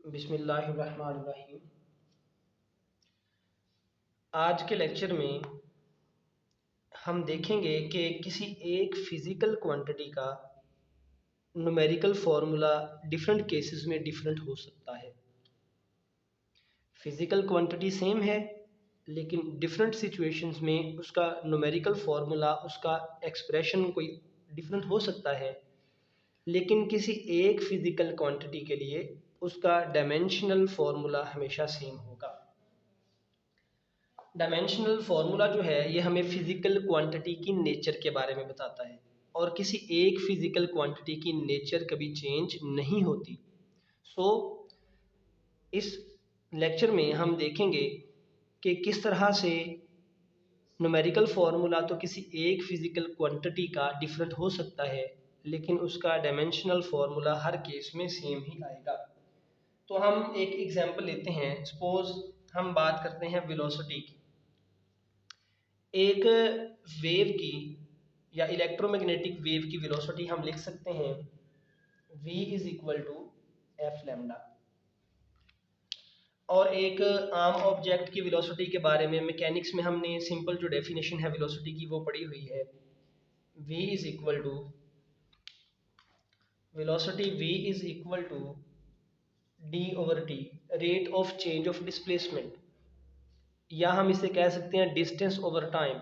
बिस्मिल्लाहिर्रहमानिर्रहीम। आज के लेक्चर में हम देखेंगे कि किसी एक फिज़िकल क्वांटिटी का न्यूमेरिकल फार्मूला डिफरेंट केसेस में डिफरेंट हो सकता है। फिज़िकल क्वांटिटी सेम है लेकिन डिफरेंट सिचुएशंस में उसका न्यूमेरिकल फार्मूला, उसका एक्सप्रेशन कोई डिफरेंट हो सकता है। लेकिन किसी एक फिज़िकल क्वांटिटी के लिए उसका डायमेंशनल फार्मूला हमेशा सेम होगा। डायमेंशनल फार्मूला जो है ये हमें फिज़िकल क्वांटिटी की नेचर के बारे में बताता है और किसी एक फिज़िकल क्वांटिटी की नेचर कभी चेंज नहीं होती। सो इस लेक्चर में हम देखेंगे कि किस तरह से न्यूमेरिकल फार्मूला तो किसी एक फिज़िकल क्वांटिटी का डिफरेंट हो सकता है लेकिन उसका डायमेंशनल फार्मूला हर केस में सेम ही आएगा। तो हम एक एग्जांपल लेते हैं। सपोज हम बात करते हैं वेलोसिटी की। एक वेव की या इलेक्ट्रोमैग्नेटिक वेव की वेलोसिटी हम लिख सकते हैं v is equal to F lambda. और एक आम ऑब्जेक्ट की वेलोसिटी के बारे में मैकेनिक्स में हमने सिंपल जो डेफिनेशन है वेलोसिटी की वो पढ़ी हुई है। v is equal to velocity v is equal to d over t, rate of change of displacement, या हम इसे कह सकते हैं डिस्टेंस ओवर टाइम।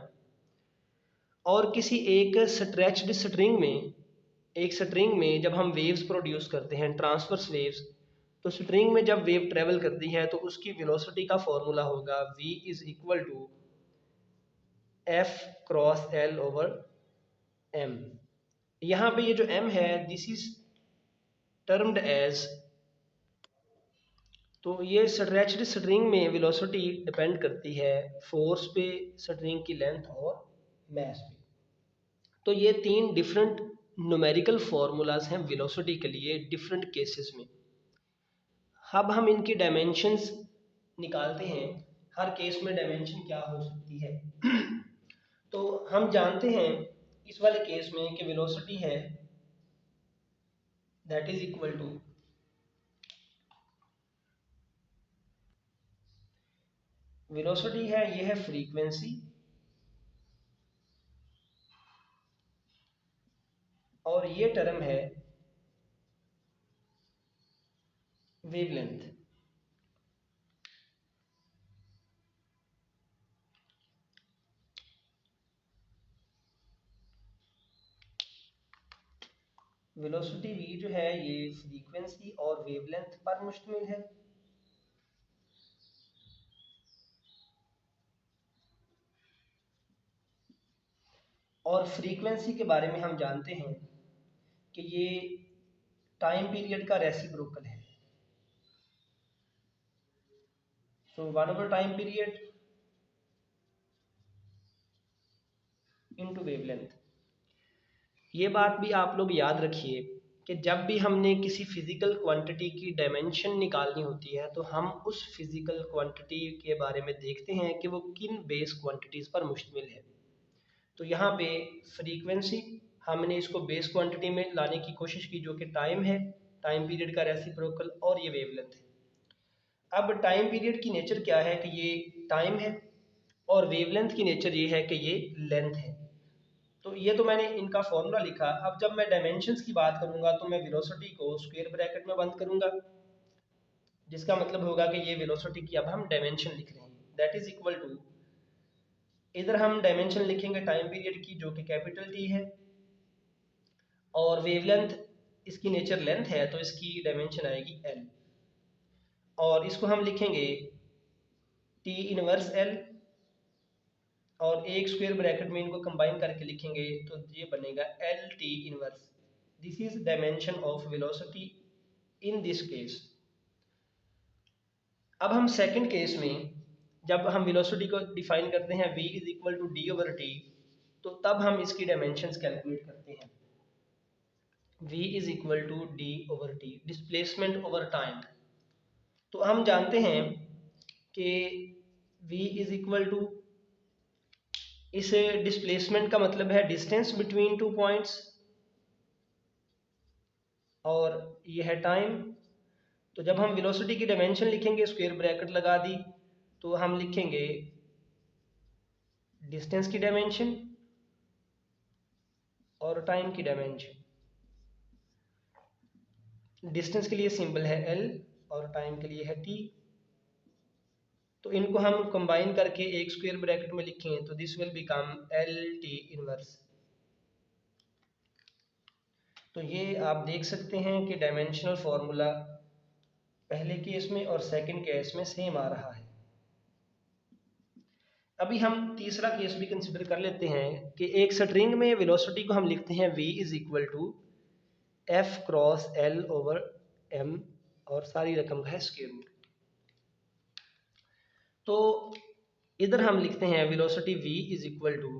और किसी एक स्ट्रेच्ड स्ट्रिंग में जब हम वेव्स प्रोड्यूस करते हैं, ट्रांसवर्स वेव्स, तो स्ट्रिंग में जब वेव ट्रेवल करती है तो उसकी वेलोसिटी का फॉर्मूला होगा v is equal to F cross L over M. यहाँ पे ये जो m है दिस इज टर्म्ड एज, तो ये स्ट्रेच्ड स्ट्रिंग में वेलोसिटी डिपेंड करती है फोर्स पे, स्ट्रिंग की लेंथ और मैस पे। तो ये तीन डिफरेंट न्यूमेरिकल फार्मूलाज हैं वेलोसिटी के लिए डिफरेंट केसेस में। अब हम इनकी डायमेंशंस निकालते हैं, हर केस में डायमेंशन क्या हो सकती है। तो हम जानते हैं इस वाले केस में कि वेलोसिटी है that is equal to velocity है, ये है फ्रीक्वेंसी, और ये टर्म है वेवलेंथ। वेलोसिटी v जो है ये फ्रीक्वेंसी और वेवलेंथ पर मुश्तमिल है। और फ्रीक्वेंसी के बारे में हम जानते हैं कि ये टाइम पीरियड का रेसिप्रोकल है। सो 1 टाइम पीरियड इनटू वेवलेंथ। ये बात भी आप लोग याद रखिए कि जब भी हमने किसी फिजिकल क्वांटिटी की डायमेंशन निकालनी होती है तो हम उस फिजिकल क्वांटिटी के बारे में देखते हैं कि वो किन बेस क्वांटिटीज़ पर मुश्तमिल है। तो यहाँ पे फ्रीक्वेंसी हमने इसको बेस क्वांटिटी में लाने की कोशिश की जो कि टाइम है, टाइम पीरियड का रेसिप्रोकल, और ये वेवलेंथ है। अब टाइम पीरियड की नेचर क्या है कि ये टाइम है, और वेवलेंथ की नेचर ये है कि ये लेंथ है। तो ये तो मैंने इनका फॉर्मूला लिखा। अब जब मैं डायमेंशंस की बात करूंगा तो मैं वेलोसिटी को स्क्वायर ब्रैकेट में बंद करूंगा, जिसका मतलब होगा कि ये वेलोसिटी की अब हम डायमेंशन लिख रहे हैं दैट इज इक्वल टू, इधर हम डायमेंशन लिखेंगे टाइम पीरियड की जो कि कैपिटल टी है, और वेवलेंथ इसकी नेचर लेंथ है तो इसकी डायमेंशन आएगी एल, और इसको हम लिखेंगे टी इनवर्स एल, और एक स्क्वायर ब्रैकेट में इनको कंबाइन करके लिखेंगे तो ये बनेगा L T inverse. This is dimension of velocity in this case. अब हम सेकंड केस में जब हम वेलोसिटी को डिफाइन करते हैं v is equal to D over T, तो तब हम इसकी डायमेंशंस कैलकुलेट करते हैं। v is equal to D over T, displacement over time. तो हम जानते हैं कि v इज इक्वल टू, इस डिस्प्लेसमेंट का मतलब है डिस्टेंस बिटवीन टू पॉइंट्स, और ये है टाइम। तो जब हम वेलोसिटी की डायमेंशन लिखेंगे, स्क्वायर ब्रैकेट लगा दी, तो हम लिखेंगे डिस्टेंस की डायमेंशन और टाइम की डायमेंशन। डिस्टेंस के लिए सिंबल है l और टाइम के लिए है t। तो इनको हम कंबाइन करके एक स्क्वायर ब्रैकेट में लिखें तो this will become L T inverse. तो ये आप देख सकते हैं कि डायमेंशनल फॉर्मूला पहले केस में और सेकंड केस में सेम आ रहा है। अभी हम तीसरा केस भी कंसिडर कर लेते हैं कि एक स्ट्रिंग में वेलोसिटी को हम लिखते हैं v is equal to F cross L over M और सारी रकम का है स्क्वायर रूट। तो इधर हम लिखते हैं velocity v is equal to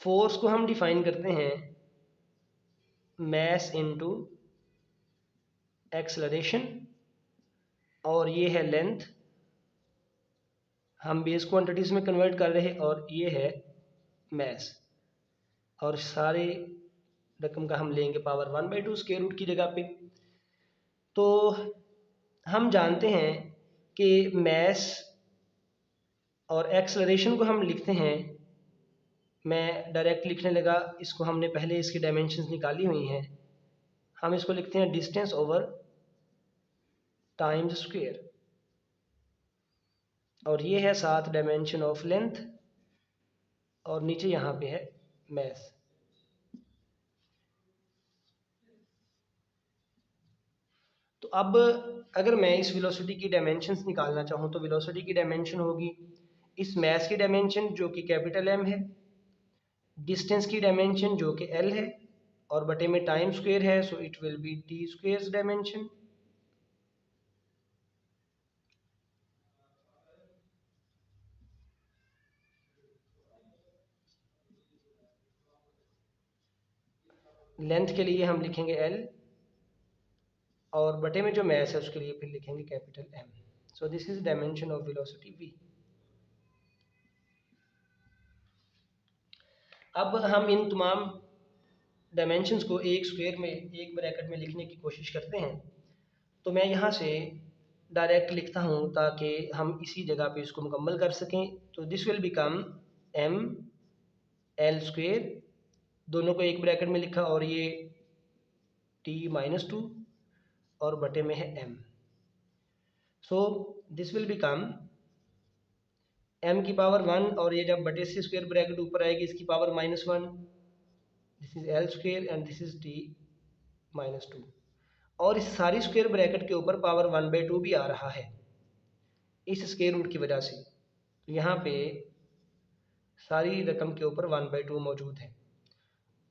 force को हम डिफाइन करते हैं मैस इनटू एक्सेलरेशन और ये है लेंथ, हम बेस क्वांटिटीज में कन्वर्ट कर रहे हैं, और ये है मैस और सारे रकम का हम लेंगे पावर 1/2 स्क्वायर रूट की जगह पे। तो हम जानते हैं कि मैस और एक्सेलरेशन को हम लिखते हैं, मैं डायरेक्ट लिखने लगा, इसको हमने पहले इसकी डायमेंशंस निकाली हुई हैं, हम इसको लिखते हैं डिस्टेंस ओवर टाइम्स स्क्वायर और ये है 7 डायमेंशन ऑफ लेंथ और नीचे यहाँ पे है मैस। तो अब अगर मैं इस वेलोसिटी की डायमेंशंस निकालना चाहूँ तो वेलोसिटी की डायमेंशन होगी इस मैस की डायमेंशन जो कि कैपिटल एम है, डिस्टेंस की डायमेंशन जो कि एल है और बटे में टाइम स्क्वायर है, so it will be T square dimension. Length के लिए हम लिखेंगे एल और बटे में जो मैस है उसके लिए फिर लिखेंगे capital M. So this is dimension of velocity V. अब हम इन तमाम डायमेंशंस को एक स्क्वायर में एक ब्रैकेट में लिखने की कोशिश करते हैं। तो मैं यहाँ से डायरेक्ट लिखता हूँ ताकि हम इसी जगह पे इसको मुकम्मल कर सकें। तो this will become M L square, दोनों को एक ब्रैकेट में लिखा और ये t-2 और बटे में है m। So this will become m की पावर 1 और ये जब बटे से स्क्वायर ब्रैकेट ऊपर आएगी इसकी power -1, this is L square and this is t-2 और इस सारी स्क्वायर ब्रैकेट के ऊपर पावर 1/2 भी आ रहा है इस स्क्वायर रूट की वजह से। तो यहाँ पे सारी रकम के ऊपर 1/2 मौजूद है।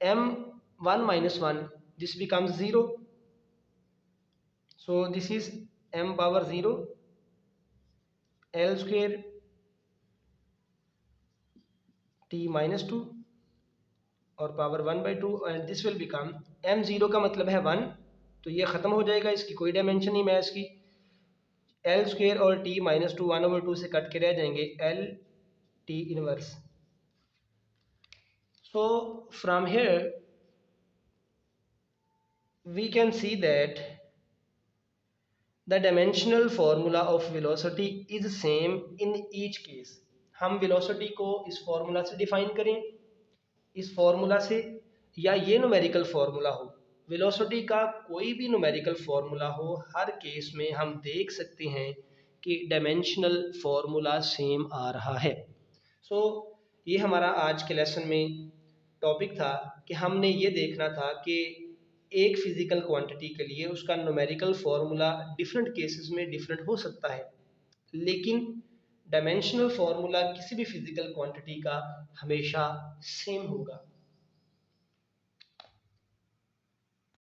m1 - 1 this becomes 0, so this is m power 0 l square t-2 और power 1/2 and this will become m0 का मतलब है 1, तो ये ख़त्म हो जाएगा, इसकी कोई डायमेंशन नहीं मैथ की। l स्क्वायर और t-2 1/2 से कट के रह जाएंगे l t inverse. So from here we can see that the dimensional formula of velocity is same in each case। हम velocity को इस फॉर्मूला से डिफाइन करें, इस फॉर्मूला से, या ये न्यूमेरिकल फार्मूला हो, वेलोसिटी का कोई भी न्यूमेरिकल फार्मूला हो, हर केस में हम देख सकते हैं कि डायमेंशनल फार्मूला सेम आ रहा है। सो ये हमारा आज के लेसन में टॉपिक था कि हमने ये देखना था कि एक फिजिकल क्वांटिटी के लिए उसका न्यूमेरिकल फार्मूला डिफरेंट केसेस में डिफरेंट हो सकता है, लेकिन डायमेंशनल फार्मूला किसी भी फिजिकल क्वांटिटी का हमेशा सेम होगा।